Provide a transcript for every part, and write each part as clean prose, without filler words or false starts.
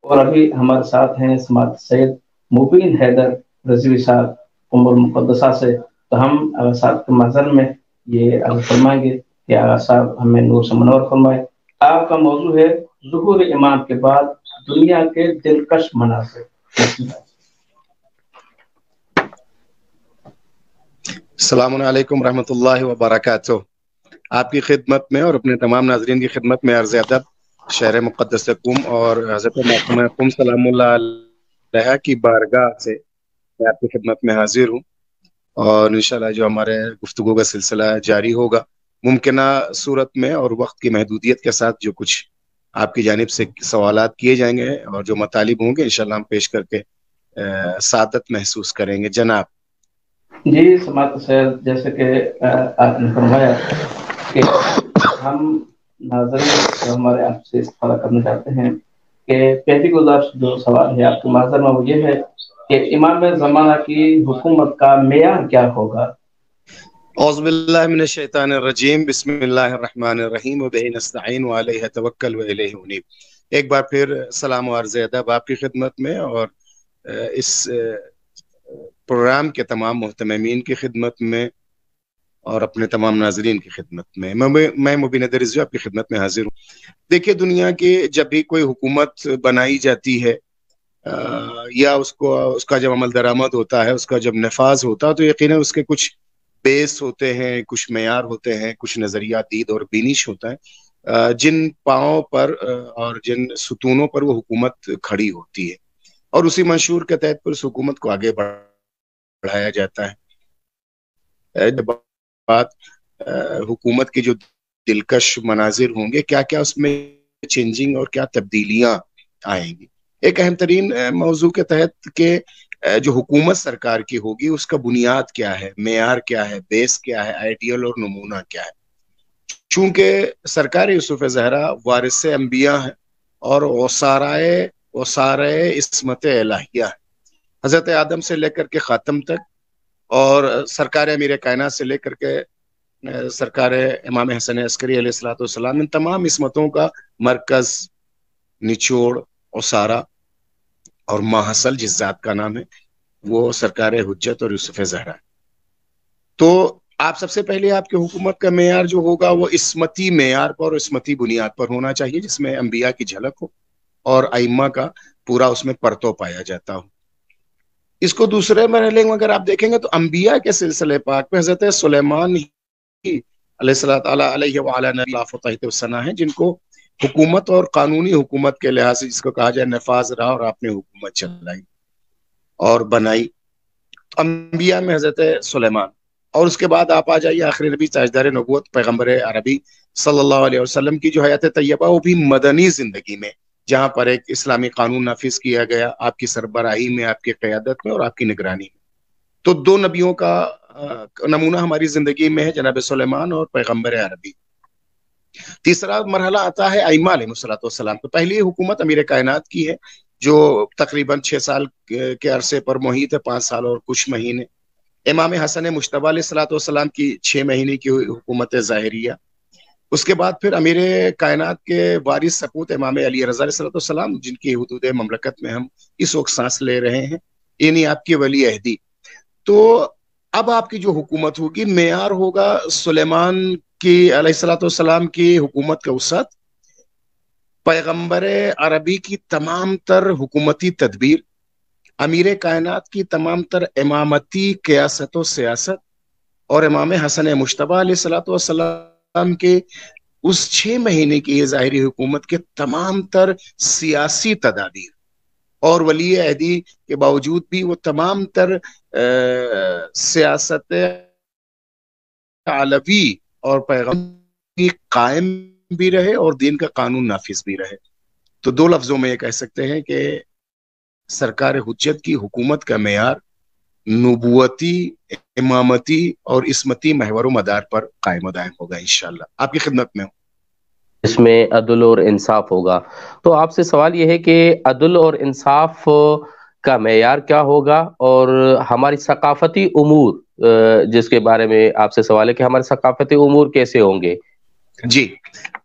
اور ابھی ہمارے ساتھ ہیں سماعت سید مبین حیدر رضوی صاحب ام المقدسہ سے. تو ہم صاحب کے محضر میں یہ عرض فرمائیں گے کہ آغا صاحب ہمیں نور سے منور فرمائے. آپ کا موضوع ہے ظہور امام کے بعد دنیا کے دلکش مناظر. السلام علیکم رحمۃ اللہ وبرکاتہ. آپ کی خدمت میں اور اپنے تمام ناظرین کی خدمت میں عرض ادب شہر مقدس قم اور حضرت معصومہ قم سلام اللہ علیہ کی بارگاہ سے میں آپ کی خدمت میں حاضر ہوں. اور انشاءاللہ جو ہمارے گفتگو کا سلسلہ جاری ہوگا ممکنہ صورت میں اور وقت کی محدودیت کے ساتھ جو کچھ آپ کی جانب سے سوالات کیے جائیں گے اور جو مطالب ہوں گے انشاءاللہ ہم پیش کر کے سعادت محسوس کریں گے. جناب. جی سماعت سید، جیسے کہ آپ نے فرمایا کہ ہم ناظرین جو ہمارے آپ سے استفادہ کرنا چاہتے ہیں کہ پہلی گزارش جو سوال ہے آپ کے معذر میں وہ یہ ہے کہ امام زمانہ کی حکومت کا معیار کیا ہوگا؟ اعوذ باللہ من الشیطان الرجیم، بسم اللہ الرحمن الرحیم وبہ نستعین وعلیہ توکل والیہ انیب. ایک بار پھر سلام و عرض ادب آپ کی خدمت میں اور اس پروگرام کے تمام مہتممین کی خدمت میں اور اپنے تمام ناظرین کی خدمت میں میں مبین حیدر رضوی آپ کی خدمت میں حاضر ہوں. دیکھیے، دنیا کی جب بھی کوئی حکومت بنائی جاتی ہے یا اس کا جب عمل درآمد ہوتا ہے، اس کا جب نفاذ ہوتا ہے، تو یقیناً اس کے کچھ بیس ہوتے ہیں، کچھ معیار ہوتے ہیں، کچھ نظریات دید اور بینش ہوتا ہے جن پاؤں پر اور جن ستونوں پر وہ حکومت کھڑی ہوتی ہے، اور اسی منشور کے تحت پر اس حکومت کو آگے بڑھایا جاتا ہے. جب بات حکومت کے جو دلکش مناظر ہوں گے، کیا کیا اس میں چینجنگ اور کیا تبدیلیاں آئیں گی، ایک اہم ترین موضوع کے تحت کہ جو حکومت سرکار کی ہوگی اس کا بنیاد کیا ہے، معیار کیا ہے، بیس کیا ہے، آئیڈیل اور نمونہ کیا ہے. چونکہ سرکار یوسف زہرا وارث انبیاء ہے اور وسارۂ عصمت الہیہ ہے. حضرت آدم سے لے کر کے خاتم تک اور سرکار امیر کائنات سے لے کر کے سرکار امام حسن عسکری علیہ الصلوۃ والسلام، ان تمام عصمتوں کا مرکز، نچوڑ، اسارہ اور ماحصل جس ذات کا نام ہے وہ سرکار حجت اور یوسف زہرا ہے. تو آپ سب سے پہلے آپ کے حکومت کا معیار جو ہوگا وہ عصمتی معیار پر اور عصمتی بنیاد پر ہونا چاہیے، جس میں انبیاء کی جھلک ہو اور ائمہ کا پورا اس میں پرتو پایا جاتا ہو. اس کو دوسرے مرحلے میں اگر آپ دیکھیں گے تو انبیاء کے سلسلے پاک میں حضرت سلیمان علیہ الصلوۃ علیہ وعلی نبینا الصلاۃ ہیں، جن کو حکومت اور قانونی حکومت کے لحاظ سے جس کو کہا جائے نفاذ رہا اور آپ نے حکومت چلائی اور بنائی. انبیاء میں حضرت سلیمان، اور اس کے بعد آپ آ جائیے آخری نبی تاجدار نبوت پیغمبر عربی صلی اللہ علیہ وسلم کی جو حیات طیبہ وہ بھی مدنی زندگی میں، جہاں پر ایک اسلامی قانون نافذ کیا گیا آپ کی سربراہی میں، آپ کی قیادت میں اور آپ کی نگرانی میں. تو دو نبیوں کا نمونہ ہماری زندگی میں ہے، جناب سلیمان اور پیغمبر عربی. تیسرا مرحلہ آتا ہے ائمہ علیہ الصلوۃ والسلام. تو پہلی حکومت امیر کائنات کی ہے جو تقریباً 6 سال کے عرصے پر محیط ہے، 5 سال اور کچھ مہینے. امام حسن مجتبیٰ علیہ الصلوۃ والسلام کی 6 مہینے کی حکومت ظاہریہ. اس کے بعد پھر امیر کائنات کے وارث سپوت امام علی رضا علیہ الصلوۃ والسلام، جن کی حدود مملکت میں ہم اس وقت سانس لے رہے ہیں، یعنی آپ کی ولی عہدی. تو اب آپ کی جو حکومت ہوگی معیار ہوگا سلیمان کی علیہ الصلوۃ والسلام کی حکومت کا وسعت، پیغمبر عربی کی تمام تر حکومتی تدبیر، امیر کائنات کی تمام تر امامتی قیاست و سیاست، اور امام حسن مجتبیٰ علیہ الصلوۃ والسلام کے اس 6 مہینے کی ظاہری حکومت کے تمام تر سیاسی تدابیر، اور ولی عہدی کے باوجود بھی وہ تمام تر سیاست علوی اور پیغمبر قائم بھی رہے اور دین کا قانون نافذ بھی رہے. تو 2 لفظوں میں یہ کہہ سکتے ہیں کہ سرکار حجت کی حکومت کا معیار نبوتی، امامتی اور عصمتی محور و مدار پر قائم و دائم ہوگا انشاءاللہ. آپ کی خدمت میں ہوں. اس میں عدل اور انصاف ہوگا. تو آپ سے سوال یہ ہے کہ عدل اور انصاف کا معیار کیا ہوگا، اور ہماری ثقافتی امور جس کے بارے میں آپ سے سوال ہے کہ ہمارے ثقافتی امور کیسے ہوں گے. جی،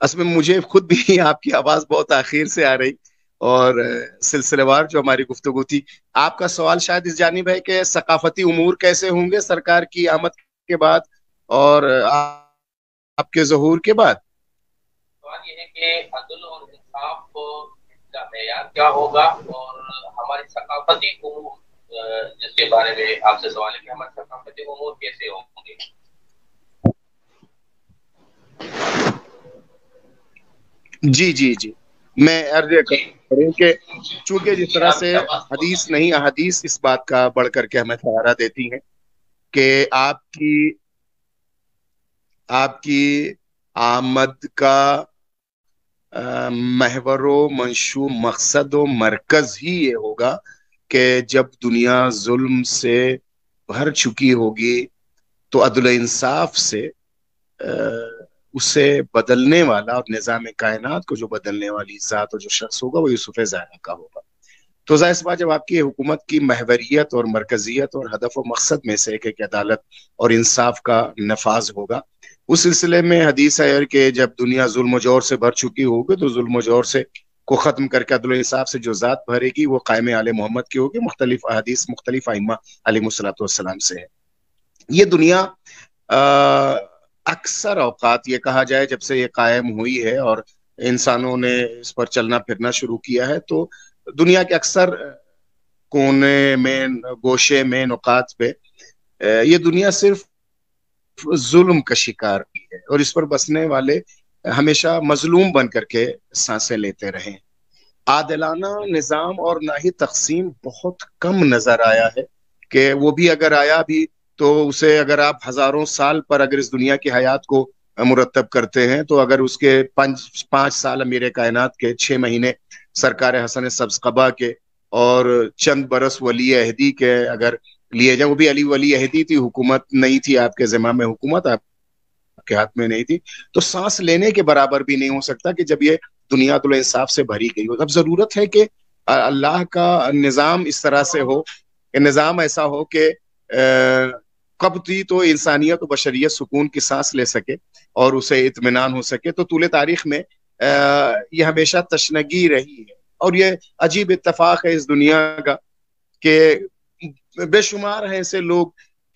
اصل میں مجھے خود بھی آپ کی آواز بہت آخر سے آ رہی اور سلسلے وار جو ہماری گفتگو تھی. آپ کا سوال شاید اس جانب ہے کہ ثقافتی امور کیسے ہوں گے سرکار کی آمد کے بعد اور آپ کے ظہور کے بعد. سوال یہ ہے کہ عدل اور انصاف کا معیار کیا ہوگا اور ہماری ثقافتی امور جس کے بارے میں آپ سے سوال ہے کہ ہمارے ثقافتی امور کیسے ہوں گے. جی میں عرض کروں کہ چونکہ جس طرح سے حدیث نہیں احادیث اس بات کا بڑھ کر کے ہمیں سہارا دیتی ہیں کہ آپ کی آمد کا محور و منشور مقصد و مرکز ہی یہ ہوگا کہ جب دنیا ظلم سے بھر چکی ہوگی تو عدل و انصاف سے اسے بدلنے والا اور نظام کائنات کو جو بدلنے والی ذات اور جو شخص ہوگا وہ یوسف زائرہ کا ہوگا. تو ظاہر سی بات جب آپ کی حکومت کی محوریت اور مرکزیت اور ہدف و مقصد میں سے ایک عدالت اور انصاف کا نفاذ ہوگا. اس سلسلے میں حدیث ہے کہ جب دنیا ظلم و جور سے بھر چکی ہوگی تو ظلم و جور سے کو ختم کر کے عدل و انصاف سے جو ذات بھرے گی وہ قائم آل محمد کی ہوگی. مختلف احادیث مختلف ائمہ علیہ الصلوۃ والسلام سے ہے. یہ دنیا اکثر اوقات یہ کہا جائے جب سے یہ قائم ہوئی ہے اور انسانوں نے اس پر چلنا پھرنا شروع کیا ہے تو دنیا کے اکثر کونے میں گوشے میں نقاط پہ یہ دنیا صرف ظلم کا شکار ہے اور اس پر بسنے والے ہمیشہ مظلوم بن کر کے سانسیں لیتے رہے. عادلانہ نظام اور نہ ہی تقسیم بہت کم نظر آیا ہے کہ وہ بھی اگر آیا بھی تو اسے اگر آپ ہزاروں سال پر اگر اس دنیا کی حیات کو مرتب کرتے ہیں تو اگر اس کے 5 سال امیر کائنات کے 6 مہینے سرکار حسن سبز قبا کے اور چند برس ولی عہدی کے اگر لیے جائیں، وہ بھی علی ولی عہدی تھی، حکومت نہیں تھی، آپ کے ذمہ میں حکومت آپ کے ہاتھ میں نہیں تھی، تو سانس لینے کے برابر بھی نہیں ہو سکتا کہ جب یہ دنیا عدل و انصاف سے بھری گئی ہو. اب ضرورت ہے کہ اللہ کا نظام اس طرح سے ہو کہ نظام ایسا ہو کہ کب تھی تو انسانیت و بشریت سکون کی سانس لے سکے اور اسے اطمینان ہو سکے. تو طول تاریخ میں یہ ہمیشہ تشنگی رہی ہے اور یہ عجیب اتفاق ہے اس دنیا کا کہ بے شمار ہیں ایسے لوگ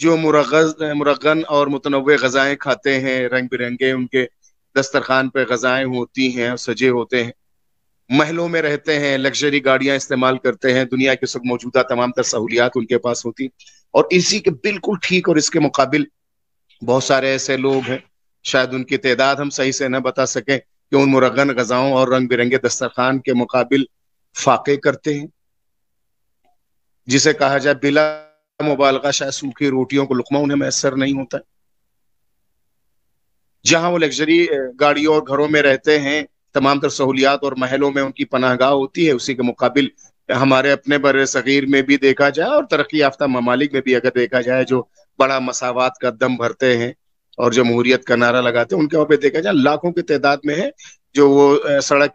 جو مرغن اور متنوع غذائیں کھاتے ہیں، رنگ برنگے ان کے دسترخوان پہ غذائیں ہوتی ہیں، سجے ہوتے ہیں، محلوں میں رہتے ہیں، لگژری گاڑیاں استعمال کرتے ہیں، دنیا کے سب موجودہ تمام تر سہولیات ان کے پاس ہوتی، اور اسی کے بالکل ٹھیک اور اس کے مقابل بہت سارے ایسے لوگ ہیں، شاید ان کی تعداد ہم صحیح سے نہ بتا سکیں، کہ ان مرغن غذاؤں اور رنگ برنگے دسترخوان کے مقابل فاقے کرتے ہیں، جسے کہا جائے بلا مبالغہ شاید سوکھی روٹیوں کو لقمہ انہیں میسر نہیں ہوتا. جہاں وہ لگژری گاڑیوں اور گھروں میں رہتے ہیں، تمام تر سہولیات اور محلوں میں ان کی پناہ گاہ ہوتی ہے، اسی کے مقابل ہمارے اپنے بر صغیر میں بھی دیکھا جائے اور ترقی یافتہ ممالک میں بھی اگر دیکھا جائے جو بڑا مساوات کا دم بھرتے ہیں اور جمہوریت کا نعرہ لگاتے ہیں، ان کے وہاں پہ دیکھا جائے لاکھوں کی تعداد میں ہے جو وہ سڑک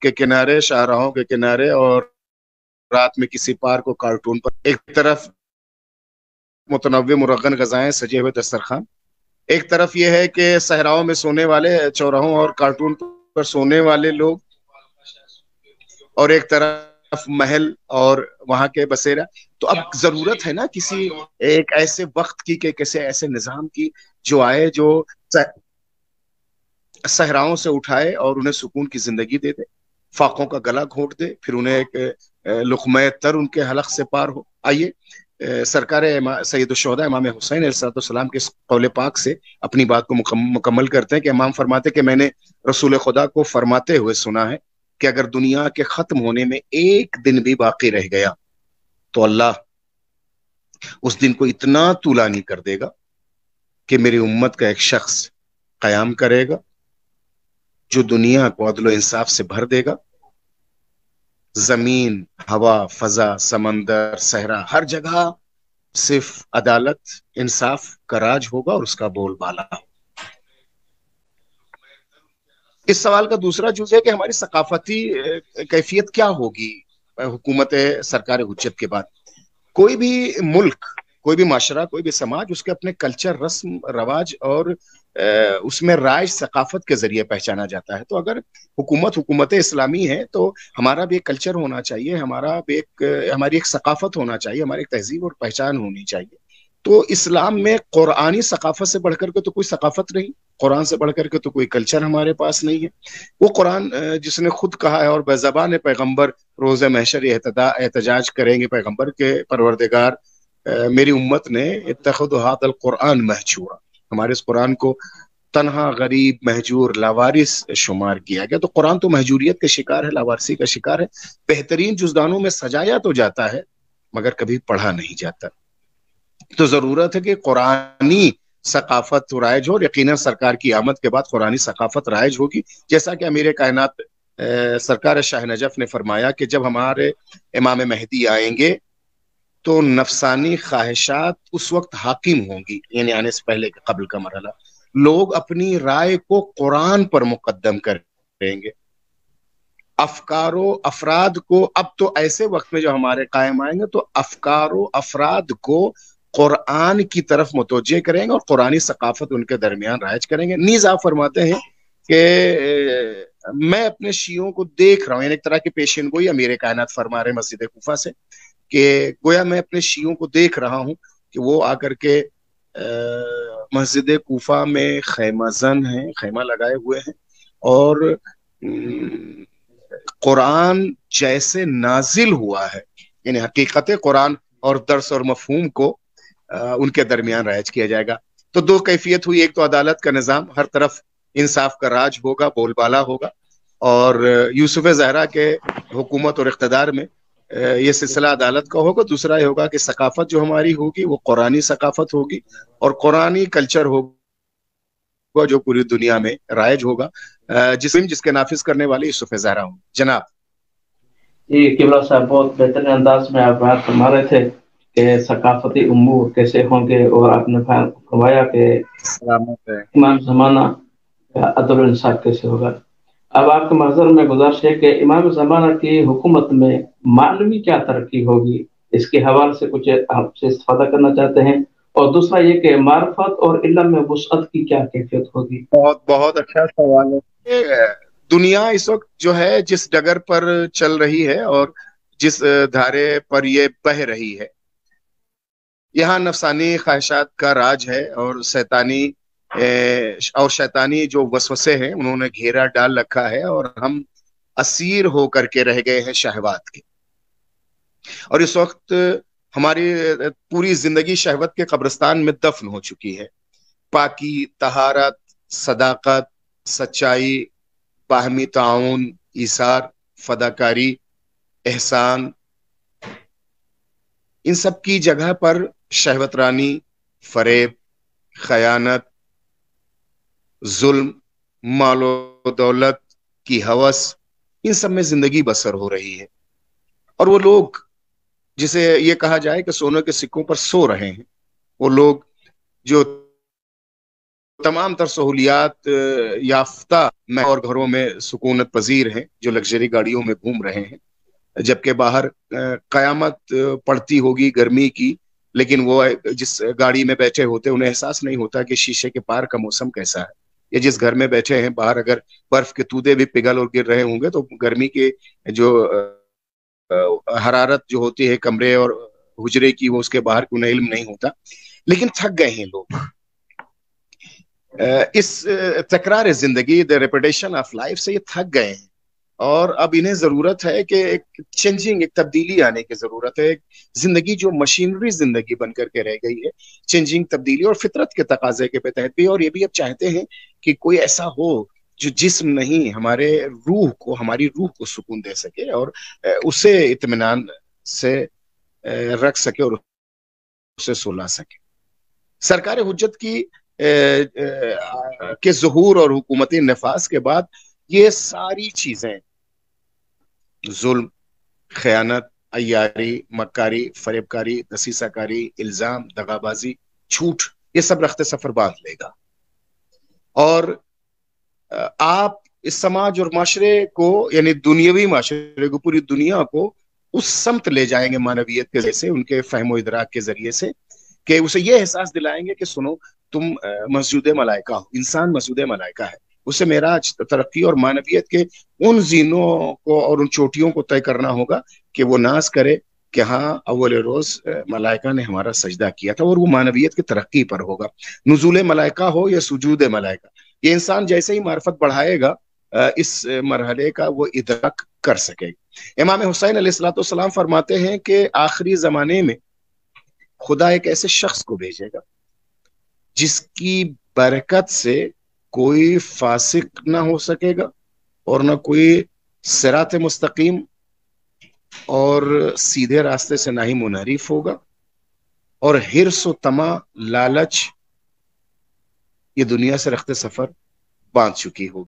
کے کنارے، شاہراہوں کے کنارے اور رات میں کسی پارک و کارٹون پر ایک طرف متنوع مرغن غذائیں سجے ہوئے دسترخوان، ایک طرف یہ ہے کہ صحراؤں میں سونے والے، چوراہوں اور کارٹون پر سونے والے لوگ، اور ایک طرف محل اور وہاں کے بسیرا. تو اب ضرورت ہے نا کسی ایک ایسے وقت کی کہ کسی ایسے نظام کی جو آئے جو صحراؤں سے اٹھائے اور انہیں سکون کی زندگی دے دے، فاقوں کا گلا گھونٹ دے، پھر انہیں ایک لقمہ تر ان کے حلق سے پار ہو. آئیے سرکار سید الشہداء امام حسین علیہ السلام کے قول پاک سے اپنی بات کو مکمل کرتے ہیں کہ امام فرماتے کہ میں نے رسول خدا کو فرماتے ہوئے سنا ہے کہ اگر دنیا کے ختم ہونے میں ایک دن بھی باقی رہ گیا تو اللہ اس دن کو اتنا طولانی کر دے گا کہ میری امت کا ایک شخص قیام کرے گا جو دنیا کو عدل و انصاف سے بھر دے گا. زمین، ہوا، فضا، سمندر، صحرا، ہر جگہ صرف عدالت، انصاف کا راج ہوگا اور اس کا بول بالا. اس سوال کا دوسرا جز ہے کہ ہماری ثقافتی کیفیت کیا ہوگی حکومت سرکار حجت کے بعد. کوئی بھی ملک، کوئی بھی معاشرہ، کوئی بھی سماج، اس کے اپنے کلچر، رسم رواج اور اس میں رائج ثقافت کے ذریعے پہچانا جاتا ہے. تو اگر حکومت اسلامی ہے تو ہمارا بھی ایک کلچر ہونا چاہیے، ہماری ایک ثقافت ہونا چاہیے، ہماری ایک تہذیب اور پہچان ہونی چاہیے. تو اسلام میں قرآنی ثقافت سے بڑھ کر کے تو کوئی ثقافت نہیں، قرآن سے بڑھ کر کے تو کوئی کلچر ہمارے پاس نہیں ہے. وہ قرآن جس نے خود کہا ہے اور بزبان پیغمبر روز محشر احتجاج کریں گے پیغمبر کے پروردگار میری امت نے اتخذوا هذا القرآن مہجورا، ہمارے اس قرآن کو تنہا، غریب، مہجور، لاوارث شمار کیا گیا. تو قرآن تو مہجوریت کا شکار ہے، لاوارثی کا شکار ہے. بہترین جزدانوں میں سجایا تو جاتا ہے مگر کبھی پڑھا نہیں جاتا. تو ضرورت ہے کہ قرآنی ثقافت رائج ہو. یقیناً سرکار کی آمد کے بعد قرآنی ثقافت رائج ہوگی، جیسا کہ امیر کائنات سرکار شاہ نجف نے فرمایا کہ جب ہمارے امام مہدی آئیں گے تو نفسانی خواہشات اس وقت حاکم ہوں گی، یعنی آنے سے پہلے قبل کا مرحلہ. لوگ اپنی رائے کو قرآن پر مقدم کریں گے. افکار و افراد کو اب تو ایسے وقت میں جو ہمارے قائم آئیں گے تو افکار و افراد کو قرآن کی طرف متوجہ کریں گے اور قرآنی ثقافت ان کے درمیان رائج کریں گے. نیز آپ فرماتے ہیں کہ میں اپنے شیعوں کو دیکھ رہا ہوں، یعنی ایک طرح کی پیشین گوئی امیر کائنات فرما رہے مسجد کوفہ سے کہ گویا میں اپنے شیعوں کو دیکھ رہا ہوں کہ وہ آ کر کے مسجد کوفہ میں خیمہ زن ہیں، خیمہ لگائے ہوئے ہیں، اور قرآن جیسے نازل ہوا ہے، یعنی حقیقت قرآن اور درس اور مفہوم کو ان کے درمیان رائج کیا جائے گا. تو دو کیفیت ہوئی، ایک تو عدالت کا نظام، ہر طرف انصاف کا راج ہوگا، بول بالا ہوگا، اور یوسف زہرا کے حکومت اور اقتدار میں یہ سلسلہ عدالت کا ہوگا. دوسرا یہ ہوگا کہ ثقافت جو ہماری ہوگی وہ قرآنی ثقافت ہوگی اور قرآنی کلچر ہوگا جو پوری دنیا میں رائج ہوگا، جس کے نافذ کرنے والے یوسف زہرا ہوں. جناب جی قبلہ صاحب، بہت بہترین انداز میں آپ بات فرما رہے تھے کہ ثقافتی امور کیسے ہوں گے، اور آپ نے فرمایا کہ امام زمانہ کا عدل و انصاف کیسے ہوگا. اب آپ کے محضر میں گزارش ہے کہ امام زمانہ کی حکومت میں معنوی کیا ترقی ہوگی، اس کے حوالے سے کچھ آپ سے استفادہ کرنا چاہتے ہیں. اور دوسرا یہ کہ معرفت اور علم میں وسعت کی کیا کیفیت ہوگی. بہت اچھا سوال ہے. دنیا اس وقت جو ہے جس ڈگر پر چل رہی ہے اور جس دھارے پر یہ بہ رہی ہے، یہاں نفسانی خواہشات کا راج ہے اور شیطانی جو وسوسے ہیں انہوں نے گھیرا ڈال رکھا ہے، اور ہم اسیر ہو کر کے رہ گئے ہیں شہوات کے. اور اس وقت ہماری پوری زندگی شہوت کے قبرستان میں دفن ہو چکی ہے. پاکی، طہارت، صداقت، سچائی، باہمی تعاون، ایثار، فداکاری، احسان، ان سب کی جگہ پر شہوت رانی، فریب، خیانت، ظلم، مال و دولت کی ہوس، ان سب میں زندگی بسر ہو رہی ہے. اور وہ لوگ جسے یہ کہا جائے کہ سونے کے سکوں پر سو رہے ہیں، وہ لوگ جو تمام تر سہولیات یافتہ اور گھروں میں سکونت پذیر ہیں، جو لگژری گاڑیوں میں گھوم رہے ہیں، جبکہ باہر قیامت پڑتی ہوگی گرمی کی، لیکن وہ جس گاڑی میں بیٹھے ہوتے انہیں احساس نہیں ہوتا کہ شیشے کے پار کا موسم کیسا ہے. یا جس گھر میں بیٹھے ہیں باہر اگر برف کے تودے بھی پگھل اور گر رہے ہوں گے تو گرمی کے جو حرارت جو ہوتی ہے کمرے اور حجرے کی، وہ اس کے باہر کو علم نہیں ہوتا. لیکن تھک گئے ہیں لوگ اس تکرار زندگی، the repetition of life سے یہ تھک گئے ہیں، اور اب انہیں ضرورت ہے کہ ایک چینجنگ، ایک تبدیلی آنے کی ضرورت ہے. زندگی جو مشینری زندگی بن کر کے رہ گئی ہے، چینجنگ، تبدیلی اور فطرت کے تقاضے کے تحت بھی. اور یہ بھی اب چاہتے ہیں کہ کوئی ایسا ہو جو جسم نہیں، ہماری روح کو سکون دے سکے اور اسے اطمینان سے رکھ سکے اور اسے سلا سکے. سرکار حجت کی کے ظہور اور حکومتی نفاذ کے بعد یہ ساری چیزیں، ظلم، خیانت، عیاری، مکاری، فریب کاری، دسیسہ کاری، الزام، دغابازی، جھوٹ، یہ سب رخت سفر باندھ لے گا. اور آپ اس سماج اور معاشرے کو، یعنی دنیاوی معاشرے کو، پوری دنیا کو اس سمت لے جائیں گے مانویت کے ذریعے سے، ان کے فہم و ادراک کے ذریعے سے، کہ اسے یہ احساس دلائیں گے کہ سنو تم مسجود ملائکہ ہو، انسان مسجود ملائکہ ہے، اسے معراج ترقی اور معنویت کے ان زینوں کو اور ان چوٹیوں کو طے کرنا ہوگا کہ وہ ناز کرے کہ ہاں اول روز ملائکہ نے ہمارا سجدہ کیا تھا، اور وہ معنویت کی ترقی پر ہوگا، نزول ملائکہ ہو یا سجود ملائکہ۔ یہ انسان جیسے ہی معرفت بڑھائے گا اس مرحلے کا وہ ادراک کر سکے گا۔ امام حسین علیہ السلام فرماتے ہیں کہ آخری زمانے میں خدا ایک ایسے شخص کو بھیجے گا جس کی برکت سے کوئی فاسق نہ ہو سکے گا اور نہ کوئی صراط مستقیم اور سیدھے راستے سے نہ ہی منحرف ہوگا، اور حرص و طمع، لالچ یہ دنیا سے رخت سفر باندھ چکی ہوگی۔